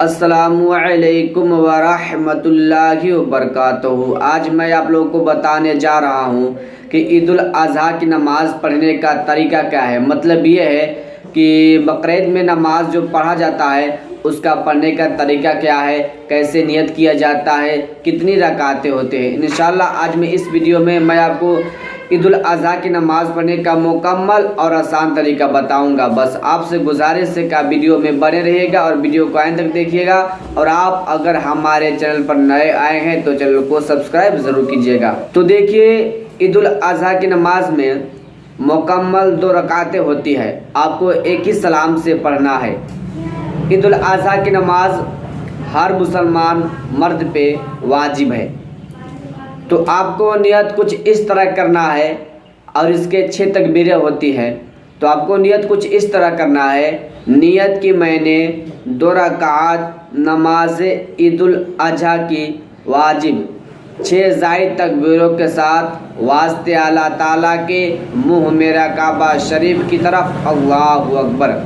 अस्सलामुअलैकुम वरहमतुल्लाहि वबरकातुहू। आज मैं आप लोगों को बताने जा रहा हूँ कि ईद उल अज़हा की नमाज़ पढ़ने का तरीका क्या है। मतलब ये है कि बकरीद में नमाज जो पढ़ा जाता है उसका पढ़ने का तरीका क्या है, कैसे नियत किया जाता है, कितनी रकातें होते हैं। इंशाअल्लाह आज मैं इस वीडियो में मैं आपको ईद उल अज़हा की नमाज़ पढ़ने का मुकम्मल और आसान तरीका बताऊंगा। बस आपसे गुजारिश है कि वीडियो में बने रहिएगा और वीडियो को अंत तक देखिएगा। और आप अगर हमारे चैनल पर नए आए हैं तो चैनल को सब्सक्राइब ज़रूर कीजिएगा। तो देखिए, ईद उल अज़हा की नमाज में मुकम्मल 2 रकातें होती है। आपको एक ही सलाम से पढ़ना है। ईद उल अज़हा की नमाज हर मुसलमान मर्द पे वाजिब है। तो आपको नियत कुछ इस तरह करना है और इसके 6 तकबीरें होती हैं। तो आपको नियत कुछ इस तरह करना है। नियत की मैंने 2 रकात नमाज ईद उल अज़हा की वाजिब 6 ज़ायद तकबीरों के साथ वास्ते अल्लाह ताला के मुँह मेरा काबा शरीफ की तरफ अल्लाहु अकबर।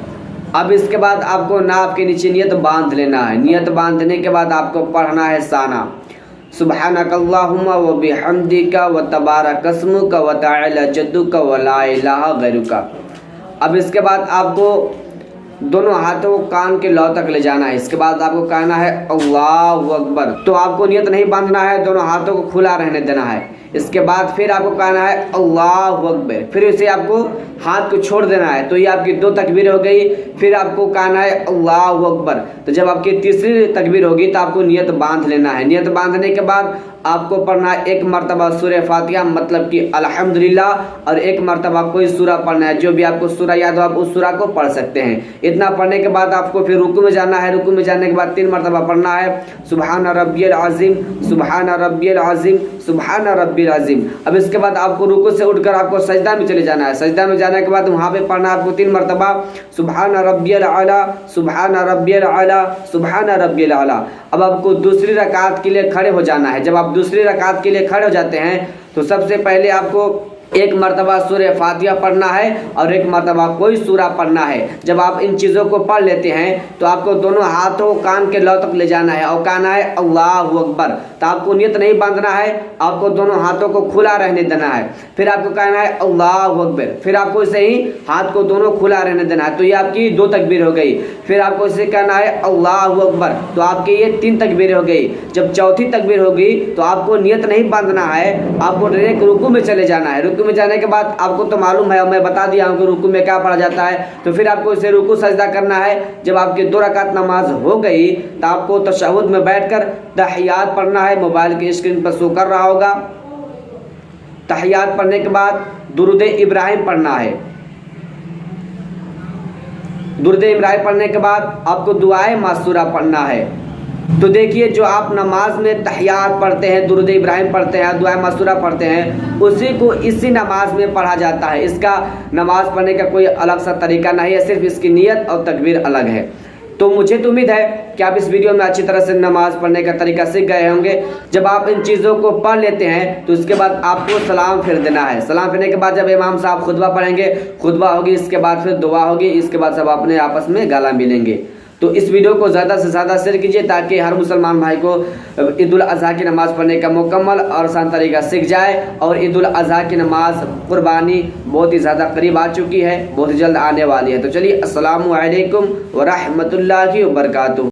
अब इसके बाद आपको नाक के नीचे नियत बांध लेना है। नियत बांधने के बाद आपको पढ़ना है साना सुब्हानकल्लाहुम्मा व बिहम्दिका व तबारक अस्मुका व तआला जद्दुका व ला इलाहा गैरुका। अब इसके बाद आपको दोनों हाथों को कान के लौ तक ले जाना है। इसके बाद आपको कहना है अल्लाहु अकबर। तो आपको नियत नहीं बांधना है, दोनों हाथों को खुला रहने देना है। इसके बाद फिर आपको कहना है अल्लाहु अकबर। फिर इसे आपको हाथ को छोड़ देना है। तो ये आपकी 2 तकबीर हो गई। फिर आपको कहना है अल्लाहु अकबर। तो जब आपकी तीसरी तकबीर होगी तो आपको नियत बांध लेना है। नियत बांधने के बाद आपको पढ़ना है 1 मरतबा सूरह फातिहा मतलब कि अल्हम्दुलिल्लाह, और 1 मरतबा कोई सूरा पढ़ना है। जो भी आपको सूरा याद हो आप उस सूरा को पढ़ सकते हैं। इतना पढ़ने के बाद आपको फिर रुकू में जाना है। रुकू में जाने के बाद 3 मरतबा पढ़ना है सुबहान रब्बियल अज़ीम, सुबहान रब्बियल अज़ीम, सुबहान रब्बियल अज़ीम। अब इसके बाद आपको रुकू से उठकर आपको सजदा में चले जाना है। सजदा में जाने के बाद वहाँ पे पढ़ना आपको 3 मरतबा सुबहान रब्बियल आला, सुबहान रब्बियल आला, सुबहान रब्बियल आला। अब आपको दूसरी रकात के लिए खड़े हो जाना है। जब आप दूसरी रकात के लिए खड़े हो जाते हैं तो सबसे पहले आपको 1 मरतबा सूरह फातिहा पढ़ना है और 1 मरतबा कोई सूरा पढ़ना है। जब आप इन चीज़ों को पढ़ लेते हैं तो आपको दोनों हाथों को कान के लौ तक ले जाना है और कहना है अल्लाहु अकबर। तो आपको नियत नहीं बांधना है, आपको दोनों हाथों को खुला रहने देना है। फिर आपको कहना है अल्लाहु अकबर। फिर आपको इसे ही हाथ को दोनों खुला रहने देना है। तो ये आपकी 2 तकबीर हो गई। फिर आपको इसे कहना है अल्लाहु अकबर। तो आपके ये 3 तकबीर हो गई। जब चौथी तकबीर होगी तो आपको नियत नहीं बांधना है, आपको डायरेक्ट रुकू में चले जाना है। रुकू में जाने के बाद आपको तो मालूम है, मैं बता दिया हूँ कि रुकू में क्या पढ़ा जाता है। तो फिर आपको इसे रुकू सजदा करना है। जब आपकी 2 रकात नमाज हो गई तो आपको तशहुद में बैठकर तहियात पढ़ना है। मोबाइल की स्क्रीन पर शो कर रहा होगा। तहियात पढ़ने के बाद दुरूद इब्राहिम पढ़ना है। दुरूद इब्राहिम पढ़ने के बाद आपको दुआए मासूरा पढ़ना है। तो देखिए, जो आप नमाज में तहियात पढ़ते हैं, दुरूद इब्राहिम पढ़ते हैं, दुआ मासूरा पढ़ते हैं, उसी को इसी नमाज में पढ़ा जाता है। इसका नमाज पढ़ने का कोई अलग सा तरीका नहीं है, सिर्फ इसकी नियत और तकबीर अलग है। तो मुझे तो उम्मीद है कि आप इस वीडियो में अच्छी तरह से नमाज पढ़ने का तरीका सीख गए होंगे। जब आप इन चीज़ों को पढ़ लेते हैं तो उसके बाद आपको सलाम फिर देना है। सलाम फिरने के बाद जब इमाम साहब खुतबा पढ़ेंगे, खुतबा होगी, इसके बाद फिर दुआ होगी, इसके बाद सब अपने आपस में गला मिलेंगे। तो इस वीडियो को ज़्यादा से ज़्यादा शेयर कीजिए ताकि हर मुसलमान भाई को ईद उल अज़हा की नमाज़ पढ़ने का मुकम्मल और आसान तरीका सीख जाए। और ईद उल अज़हा की नमाज़ कुर्बानी बहुत ही ज़्यादा करीब आ चुकी है, बहुत ही जल्द आने वाली है। तो चलिए, अस्सलामु अलैकुम व रहमतुल्लाहि व बरकातुहू।